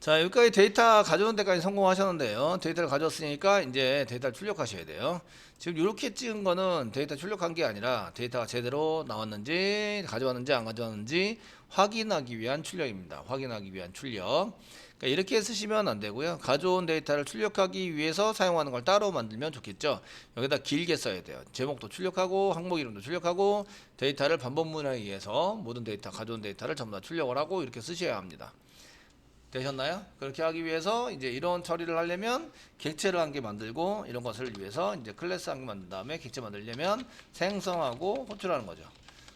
자, 여기까지 데이터 가져오는 데까지 성공하셨는데요. 데이터를 가져왔으니까 이제 데이터를 출력하셔야 돼요. 지금 이렇게 찍은 거는 데이터 출력한 게 아니라 데이터가 제대로 나왔는지 가져왔는지 안 가져왔는지 확인하기 위한 출력입니다. 확인하기 위한 출력. 그러니까 이렇게 쓰시면 안 되고요. 가져온 데이터를 출력하기 위해서 사용하는 걸 따로 만들면 좋겠죠. 여기다 길게 써야 돼요. 제목도 출력하고 항목 이름도 출력하고 데이터를 반복문화에 의해서 모든 데이터 가져온 데이터를 전부 다 출력을 하고 이렇게 쓰셔야 합니다. 되셨나요? 그렇게 하기 위해서 이제 이런 처리를 하려면 객체를 한 개 만들고 이런 것을 위해서 이제 클래스 한 개 만든 다음에 객체 만들려면 생성하고 호출하는 거죠.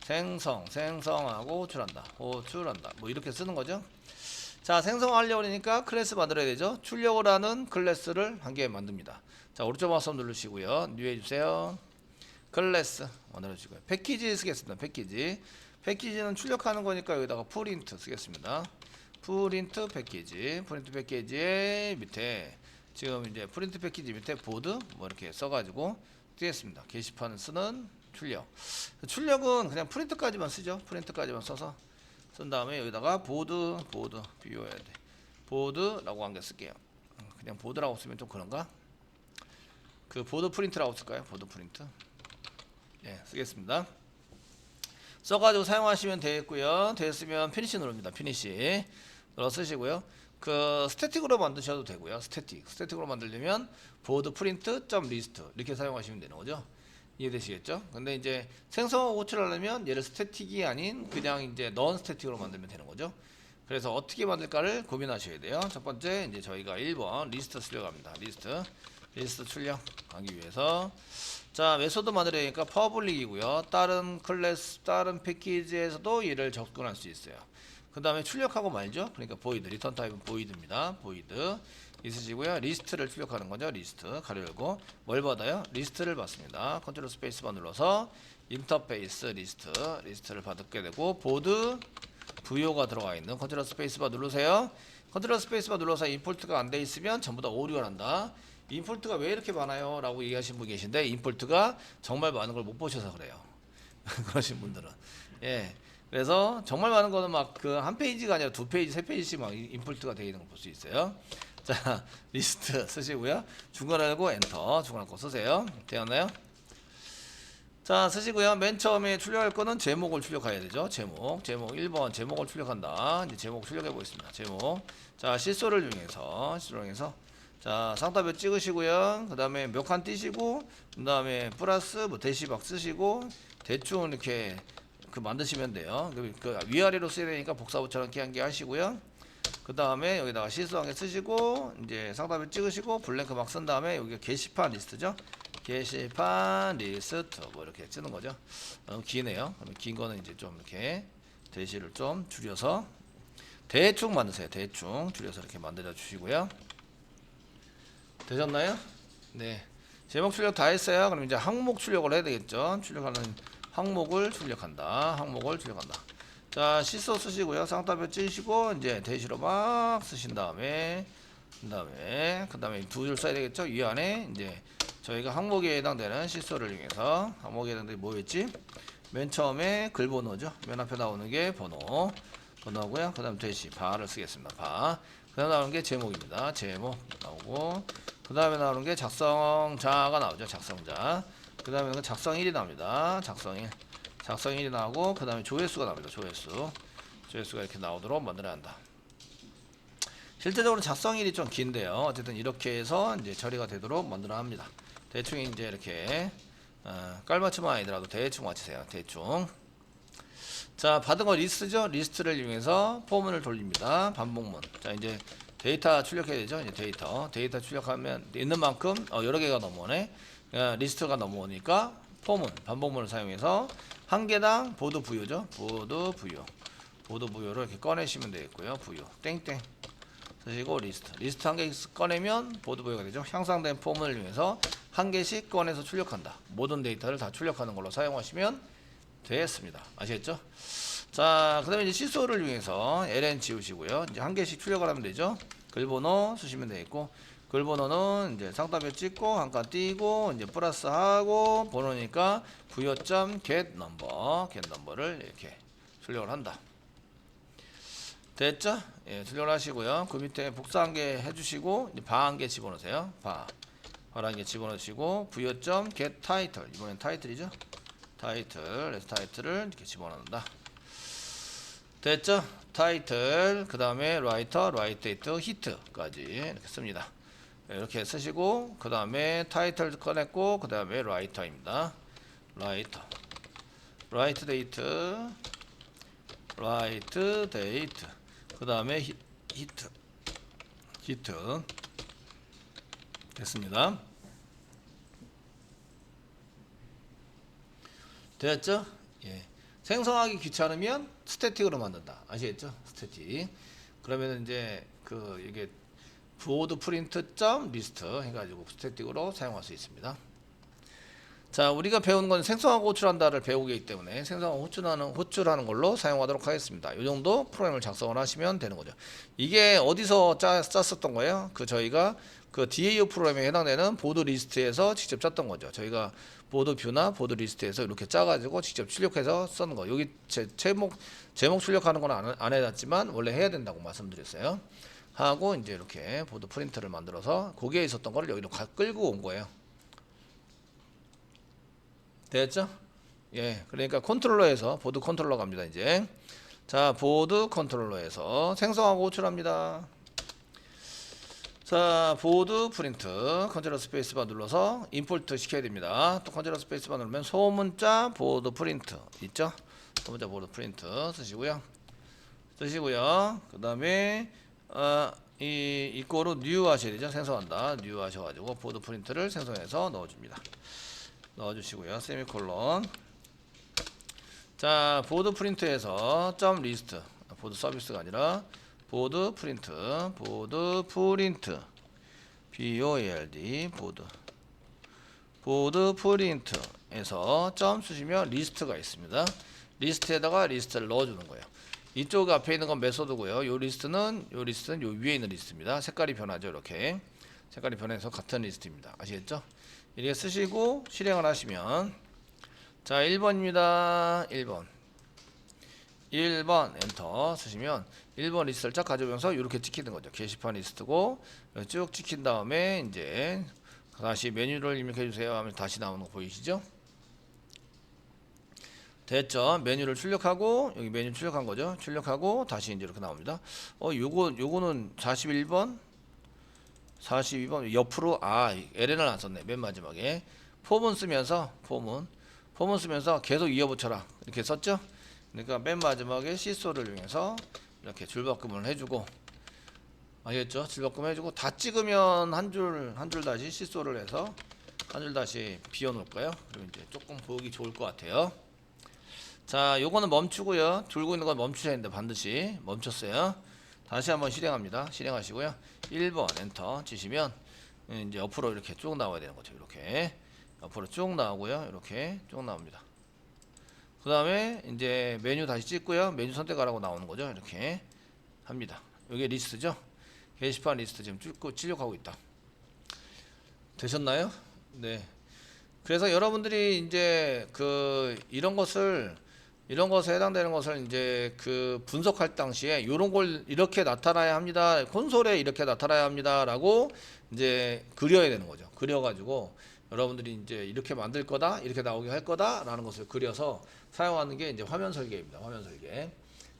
생성하고 호출한다. 뭐 이렇게 쓰는 거죠. 자, 생성하려고 하니까 클래스 만들어야 되죠. 출력을 하는 클래스를 한 개 만듭니다. 자, 오른쪽 마우스 누르시고요. 뉴 해주세요. 클래스 만들어주시고요. 패키지 쓰겠습니다. 패키지는 출력하는 거니까 여기다가 프린트 쓰겠습니다. 프린트 패키지의 밑에 지금 이제 프린트 패키지 밑에 보드 뭐 이렇게 써가지고 뜨겠습니다. 게시판을 쓰는 출력은 그냥 프린트까지만 쓰죠. 프린트까지만 써서 쓴 다음에 여기다가 보드 비워야 돼. 보드라고 한 개 쓸게요. 그냥 보드라고 쓰면 좀 그런가? 그 보드 프린트라고 쓸까요? 보드 프린트. 예, 쓰겠습니다. 써가지고 사용하시면 되겠고요. 됐으면 피니시 누릅니다. 피니시 눌러 쓰시고요. 그 스태틱으로 만드셔도 되고요. 스태틱으로 만들려면 보드 프린트 점 리스트 이렇게 사용하시면 되는 거죠. 이해되시겠죠? 근데 이제 생성하고 호출하려면 얘를 스태틱이 아닌 그냥 이제 넌 스태틱으로 만들면 되는 거죠. 그래서 어떻게 만들까를 고민하셔야 돼요. 첫 번째 이제 저희가 1번 리스트 출력합니다. 리스트 출력하기 위해서 자, 메소드 만들어야니까 퍼블릭이고요. 다른 클래스, 다른 패키지에서도 얘를 접근할 수 있어요. 그 다음에 출력하고 말죠. 그러니까 void, 리턴 타입은 void입니다. void 있으시고요. 리스트를 출력하는 거죠. 리스트 가로 열고 뭘 받아요? 리스트를 받습니다. 컨트롤 스페이스바 눌러서 인터페이스 리스트를 받게 되고 보드 부요가 들어가 있는 컨트롤 스페이스바 누르세요. 컨트롤 스페이스바 눌러서 임포트가 안 돼 있으면 전부 다 오류가 난다. 임포트가 왜 이렇게 많아요? 라고 얘기하신 분 계신데 임포트가 정말 많은 걸 못 보셔서 그래요. 그러신 분들은. 예. 그래서 정말 많은 거는 막 그 한 페이지가 아니라 두 페이지, 세 페이지씩 막 임포트가 되어 있는 걸 볼 수 있어요. 자, 리스트 쓰시고요. 중간에 하고 엔터, 중간에 거 쓰세요. 되었나요? 자, 쓰시고요. 맨 처음에 출력할 거는 제목을 출력해야 되죠. 제목 1번 제목을 출력한다. 이제 제목 출력해 보겠습니다. 제목. 자, 시소를 이용해서 자, 상단표 찍으시고요. 그 다음에 몇 칸 띄시고, 그 다음에 플러스 뭐 대시박 쓰시고, 대충 이렇게 그 만드시면 돼요. 그 위아래로 써야 되니까 복사부처럼 이렇게 한 개 하시고요. 그 다음에 여기다가 실수한 개 쓰시고, 이제 상단표 찍으시고, 블랭크 막 쓴 다음에 여기 게시판 리스트죠. 게시판 리스트 뭐 이렇게 쓰는 거죠. 너무 기네요. 그럼 긴 거는 이제 좀 이렇게 대시를 좀 줄여서 대충 만드세요. 대충 줄여서 이렇게 만들어 주시고요. 되셨나요? 네. 제목 출력 다 했어요. 그럼 이제 항목 출력을 해야 되겠죠. 출력하는 항목을 출력한다. 자, 시소 쓰시고요. 쌍따옴표 찌시고 이제 대시로 막 쓰신 다음에 그다음에 두 줄 써야 되겠죠. 위 안에 이제 저희가 항목에 해당되는 시소를 이용해서 항목에 해당되는 뭐였지? 맨 처음에 글 번호죠. 맨 앞에 나오는 게 번호고요. 그다음 대시 바를 쓰겠습니다. 바. 그다음 나오는 게 제목입니다. 제목 나오고 그 다음에 나오는 게 작성자가 나오죠. 작성자. 그 다음에 작성일이 나옵니다. 작성일이 나오고 그 다음에 조회수가 나옵니다. 조회수가 이렇게 나오도록 만들어야 한다. 실제적으로 작성일이 좀 긴데요. 어쨌든 이렇게 해서 이제 처리가 되도록 만들어야 합니다. 대충 이제 이렇게 깔맞춤은 아니더라도 대충 맞추세요. 대충. 자, 받은 거 리스트죠. 리스트를 이용해서 포문을 돌립니다. 반복문. 자, 이제 데이터 출력해야 되죠. 이제 데이터 출력하면 있는 만큼 여러 개가 넘어오네. 리스트가 넘어오니까 반복문을 사용해서 한 개당 보드 부여죠. 보드 부여를 이렇게 꺼내시면 되겠고요. 부여 땡땡 쓰시고 리스트 한 개 꺼내면 보드 부여가 되죠. 향상된 폼을 이용해서 한 개씩 꺼내서 출력한다. 모든 데이터를 다 출력하는 걸로 사용하시면 되겠습니다. 아시겠죠? 자, 그 다음에 이제 시소를 이용해서 ln 지우시고요. 이제 한 개씩 출력을 하면 되죠. 글번호 쓰시면 되겠고, 글번호는 이제 상단표 찍고, 한 칸 띄고, 이제 플러스 하고, 번호니까 부여.get number를 이렇게 출력을 한다. 됐죠? 예, 출력을 하시고요. 그 밑에 복사 한 개 해주시고 이제 바 한 개 집어넣으세요. 바 한 개 집어넣으시고 부여점 get title, 이번엔 타이틀이죠. 타이틀, 그래서 타이틀을 이렇게 집어넣는다. 됐죠? 타이틀, 그 다음에 라이터, 라이트 데이트, 히트까지 이렇게 씁니다. 이렇게 쓰시고 그 다음에 타이틀 꺼냈고 그 다음에 라이터입니다. 라이터, 라이트 데이트, 라이트 데이트, 그 다음에 히트, 히트 됐습니다. 됐죠? 예. 생성하기 귀찮으면 스태틱으로 만든다. 아시겠죠? 스태틱. 그러면 이제 그 이게 보드 프린트 점 리스트 해가지고 스태틱으로 사용할 수 있습니다. 자, 우리가 배우는 건 생성하고 호출한다를 배우기 때문에 생성하고 호출하는 걸로 사용하도록 하겠습니다. 이 정도 프로그램을 작성을 하시면 되는 거죠. 이게 어디서 짰었던 거예요? 그 저희가 그 DAO 프로그램에 해당되는 보드 리스트에서 직접 짰던 거죠. 저희가 보드 뷰나 보드 리스트에서 이렇게 짜가지고 직접 출력해서 쓰는 거. 여기 제목 출력하는 건 안 해놨지만 원래 해야 된다고 말씀드렸어요. 하고 이제 이렇게 보드 프린트를 만들어서 거기에 있었던 거를 여기로 끌고 온 거예요. 됐죠? 예, 그러니까 컨트롤러에서 보드 컨트롤러 갑니다. 이제 자, 보드 컨트롤러에서 생성하고 호출합니다. 자, 보드 프린트 컨트롤 스페이스바 눌러서 임포트 시켜야 됩니다. 또 컨트롤 스페이스바 누르면 소문자 보드 프린트 있죠? 소문자 보드 프린트 쓰시고요. 그 다음에 이 이거로 뉴 하셔야 되죠? 생성한다. 뉴 하셔가지고 보드 프린트를 생성해서 넣어줍니다. 넣어주시고요. 세미콜론. 자, 보드 프린트에서 점 리스트, 보드 서비스가 아니라 보드 프린트, 보드 프린트, BOLD 보드 프린트에서 점 쓰시면 리스트가 있습니다. 리스트에다가 리스트를 넣어주는 거예요. 이쪽 앞에 있는 건 메소드고요. 요 리스트는 요 위에 있는 리스트입니다. 색깔이 변하죠. 이렇게 색깔이 변해서 같은 리스트입니다. 아시겠죠? 이렇게 쓰시고 실행을 하시면 자, 1번입니다. 1번 엔터 쓰시면 1번 리스트를 쫙 가져오면서 이렇게 찍히는 거죠. 게시판 리스트고 쭉 찍힌 다음에 이제 다시 메뉴를 입력해 주세요 하면 다시 나오는 거 보이시죠? 됐죠? 메뉴를 출력하고 여기 메뉴 출력한 거죠. 출력하고 다시 이제 이렇게 나옵니다. 요거는 41번 42번 옆으로 LN을 안 썼네. 맨 마지막에 폼은 쓰면서 계속 이어붙여라 이렇게 썼죠. 그러니까 맨 마지막에 시소를 이용해서 이렇게 줄바꿈을 해주고 아시겠죠? 줄바꿈 해주고 다 찍으면 한 줄 다시 시소를 해서 한 줄 다시 비워 놓을까요? 그럼 이제 조금 보기 좋을 것 같아요. 자, 요거는 멈추고요. 돌고 있는 건 멈추셔야 되는데 반드시 멈췄어요. 다시 한번 실행합니다. 실행하시고요. 1번 엔터 치시면 이제 옆으로 이렇게 쭉 나와야 되는 거죠. 이렇게 옆으로 쭉 나오고요. 이렇게 쭉 나옵니다. 그 다음에 이제 메뉴 다시 찍고요. 메뉴 선택하라고 나오는 거죠. 이렇게 합니다. 이게 리스트죠. 게시판 리스트 지금 출력하고 있다. 되셨나요? 네. 그래서 여러분들이 이제 이런 것에 해당되는 것을 이제 분석할 당시에 이런 걸 이렇게 나타나야 합니다. 콘솔에 이렇게 나타나야 합니다라고 이제 그려야 되는 거죠. 그려가지고 여러분들이 이제 이렇게 만들 거다, 이렇게 나오게 할 거다라는 것을 그려서 사용하는 게 이제 화면 설계입니다. 화면 설계.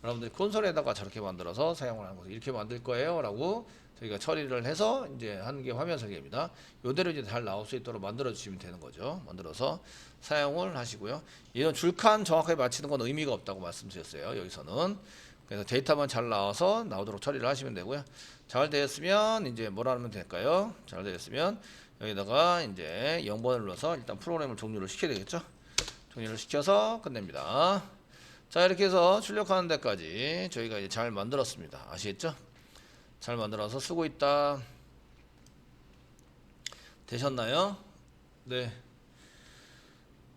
여러분들이 콘솔에다가 저렇게 만들어서 사용을 하는 거죠. 이렇게 만들 거예요라고 저희가 처리를 해서 이제 하는 게 화면 설계입니다. 요대로 이제 잘 나올 수 있도록 만들어 주시면 되는 거죠. 만들어서 사용을 하시고요. 이런 줄칸 정확하게 맞추는 건 의미가 없다고 말씀드렸어요. 여기서는. 그래서 데이터만 잘 나오도록 처리를 하시면 되고요. 잘 되었으면 이제 뭐라 하면 될까요? 잘 되었으면 여기다가 이제 0번을 눌러서 일단 프로그램을 종료를 시켜야 되겠죠. 종료를 시켜서 끝냅니다. 자, 이렇게 해서 출력하는 데까지 저희가 이제 잘 만들었습니다. 아시겠죠? 잘 만들어서 쓰고 있다. 되셨나요? 네.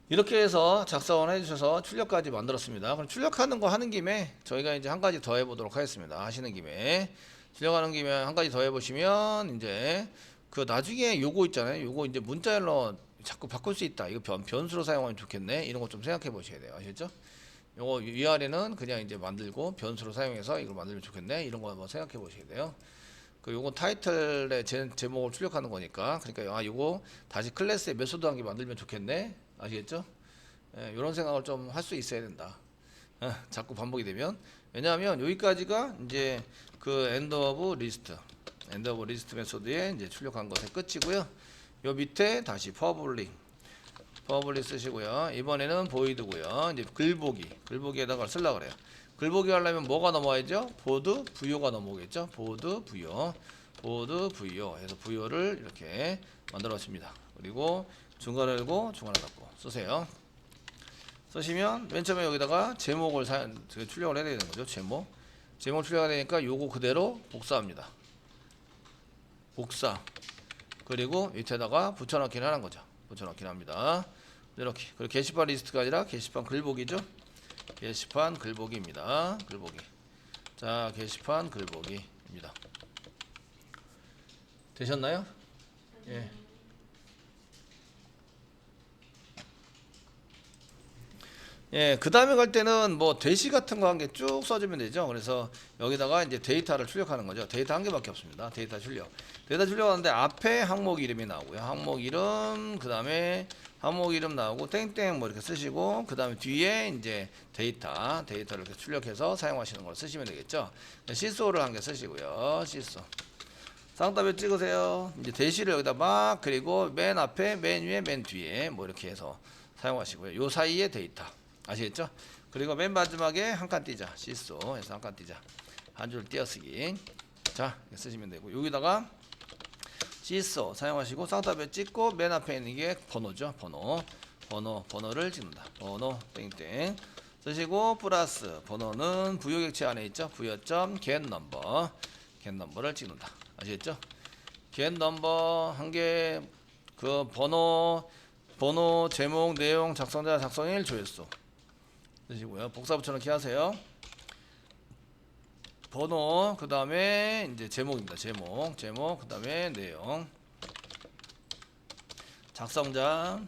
이렇게 해서 작성을 해주셔서 출력까지 만들었습니다. 그럼 출력하는 거 하는 김에 저희가 이제 한 가지 더 해보도록 하겠습니다. 하시는 김에 출력하는 김에 한 가지 더 해보시면 이제 나중에 요거 있잖아요. 요거 이제 문자열로 자꾸 바꿀 수 있다. 이거 변수로 사용하면 좋겠네. 이런 거 좀 생각해 보셔야 돼요. 아시겠죠? 요거 위아래는 그냥 이제 만들고 변수로 사용해서 이걸 만들면 좋겠네. 이런 거 한번 생각해 보셔야 돼요. 그 요거 타이틀의 제목을 출력하는 거니까. 그러니까 요거 다시 클래스의 메소드 한 개 만들면 좋겠네. 아시겠죠? 예, 요런 생각을 좀 할 수 있어야 된다. 자꾸 반복이 되면. 왜냐하면 여기까지가 이제 그 end of list 메소드에 이제 출력한 것의 끝이고요. 요 밑에 다시 퍼블릭 쓰시고요. 이번에는 void고요. 이제 글보기에다가 쓰려고 그래요. 글보기 하려면 뭐가 넘어야죠? 보드 부요가 넘어오겠죠? 보드 부요 해서 부요를 이렇게 만들었습니다. 그리고 중괄호 열고 중괄호 닫고 쓰세요. 쓰시면 맨 처음에 여기다가 제목을 출력을 해야 되는 거죠. 제목 출력해야 되니까 요거 그대로 복사합니다. 복사. 그리고 밑에다가 붙여넣기를 하는 거죠. 붙여넣기를 합니다. 이렇게. 그리고 게시판 리스트가 아니라 게시판 글보기죠. 게시판 글보기입니다. 글보기. 자, 게시판 글보기입니다. 되셨나요? 예. 예, 그 다음에 갈 때는 뭐 대시 같은 거 한 개 쭉 써주면 되죠. 그래서 여기다가 이제 데이터를 출력하는 거죠. 데이터 한 개밖에 없습니다. 데이터 출력하는데 앞에 항목 이름이 나오고요. 항목 이름, 그 다음에 항목 이름 나오고 땡땡 뭐 이렇게 쓰시고, 그 다음에 뒤에 이제 데이터를 이렇게 출력해서 사용하시는 걸 쓰시면 되겠죠. 시소를 한 개 쓰시고요. 시소. 쌍따블 찍으세요. 이제 대시를 여기다 막, 그리고 맨 앞에, 맨 위에, 맨 뒤에 뭐 이렇게 해서 사용하시고요. 요 사이에 데이터. 아시겠죠? 그리고 맨 마지막에 한 칸 띄자. 시소 해서 한 칸 띄자. 한 줄 띄어쓰기. 자, 쓰시면 되고, 여기다가 시소 사용하시고 쌍따블 찍고 맨 앞에 있는 게 번호죠. 번호를 찍는다. 번호 땡땡 쓰시고 플러스 번호는 부여객체 안에 있죠. 부여점 get 넘버를 찍는다. 아시겠죠? get 넘버 한 개, 그 번호 제목 내용 작성자 작성일 조회수 쓰시고요. 복사 붙여넣기 하세요. 번호 그 다음에 이제 제목입니다. 제목 그 다음에 내용 작성자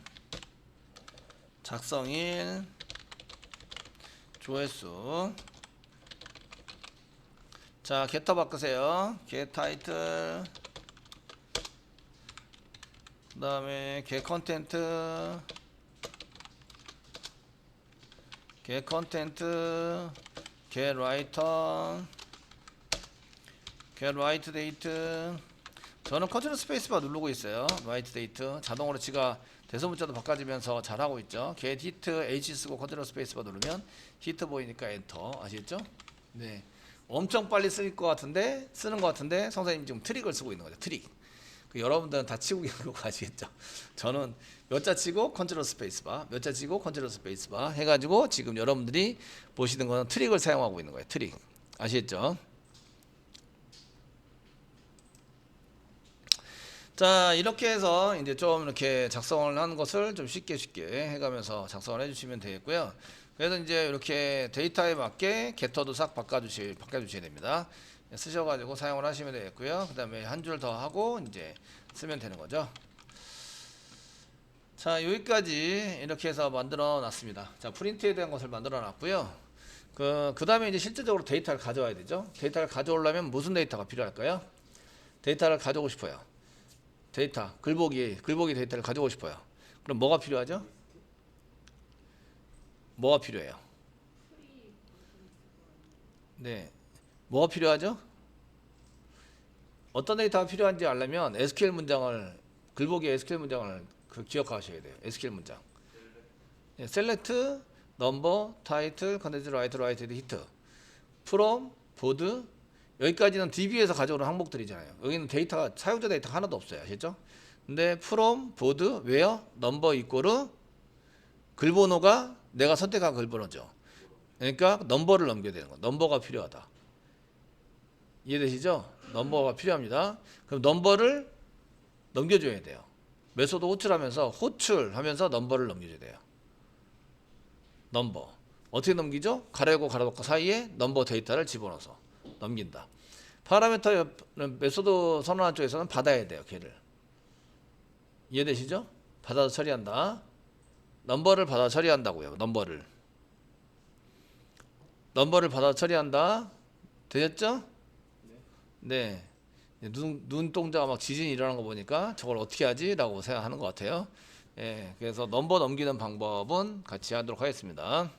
작성일 조회수. 자, 게터 바꾸세요. get 타이틀 그 다음에 get 컨텐트 get 라이터 get write date. 저는 컨트롤 스페이스바 누르고 있어요. write date 자동으로 지가 대소문자도 바꿔지면서 잘하고 있죠. get hit H 쓰고 컨트롤 스페이스바 누르면 히트 보이니까 엔터. 아시겠죠? 네, 엄청 빨리 쓰는 것 같은데 선생님 지금 트릭을 쓰고 있는 거죠. 트릭. 그 여러분들은 다 치고 있는 거 아시겠죠? 저는 몇 자 치고 컨트롤 스페이스바, 몇 자 치고 컨트롤 스페이스바 해가지고 지금 여러분들이 보시는 거는 트릭을 사용하고 있는 거예요. 트릭. 아시겠죠? 자, 이렇게 해서 이제 좀 이렇게 작성을 하는 것을 좀 쉽게 해가면서 작성을 해주시면 되겠고요. 그래서 이제 이렇게 데이터에 맞게 게터도 싹 바꿔주셔야 됩니다. 쓰셔가지고 사용을 하시면 되겠고요. 그 다음에 한 줄 더 하고 이제 쓰면 되는 거죠. 자, 여기까지 이렇게 해서 만들어 놨습니다. 자, 프린트에 대한 것을 만들어 놨고요. 그 다음에 이제 실질적으로 데이터를 가져와야 되죠. 데이터를 가져오려면 무슨 데이터가 필요할까요? 데이터를 가져오고 싶어요. 데이터, 글보기 데이터를 가져오고 싶어요. 그럼 뭐가 필요하죠? 뭐가 필요해요? 네, 뭐가 필요하죠? 어떤 데이터가 필요한지 알려면 SQL 문장을, 글보기 SQL 문장을 기억하셔야 돼요. SQL 문장. 네, select, number, title, content, write, hit, from, board. 여기까지는 DB에서 가져오는 항목들이잖아요. 여기는 데이터가, 사용자 데이터가 하나도 없어요. 아시죠? 근데 from, board, where, number 이꼬르 글번호가 내가 선택한 글번호죠. 그러니까 넘버를 넘겨야 되는 거. 넘버가 필요하다. 이해되시죠? 넘버가 필요합니다. 그럼 넘버를 넘겨줘야 돼요. 메소드 호출하면서 넘버를 넘겨줘야 돼요. 넘버 어떻게 넘기죠? 가로열고 가로닫고 사이에 넘버 데이터를 집어넣어서 넘긴다. 파라미터 메소드 선언한 쪽에서는 받아야 돼요. 걔를. 이해되시죠? 받아서 처리한다. 넘버를 받아 처리한다고요. 넘버를. 넘버를 받아 처리한다. 되셨죠? 네. 눈동자가 막 지진이 일어나는 거 보니까 저걸 어떻게 하지? 라고 생각하는 것 같아요. 예, 그래서 넘버 넘기는 방법은 같이 하도록 하겠습니다.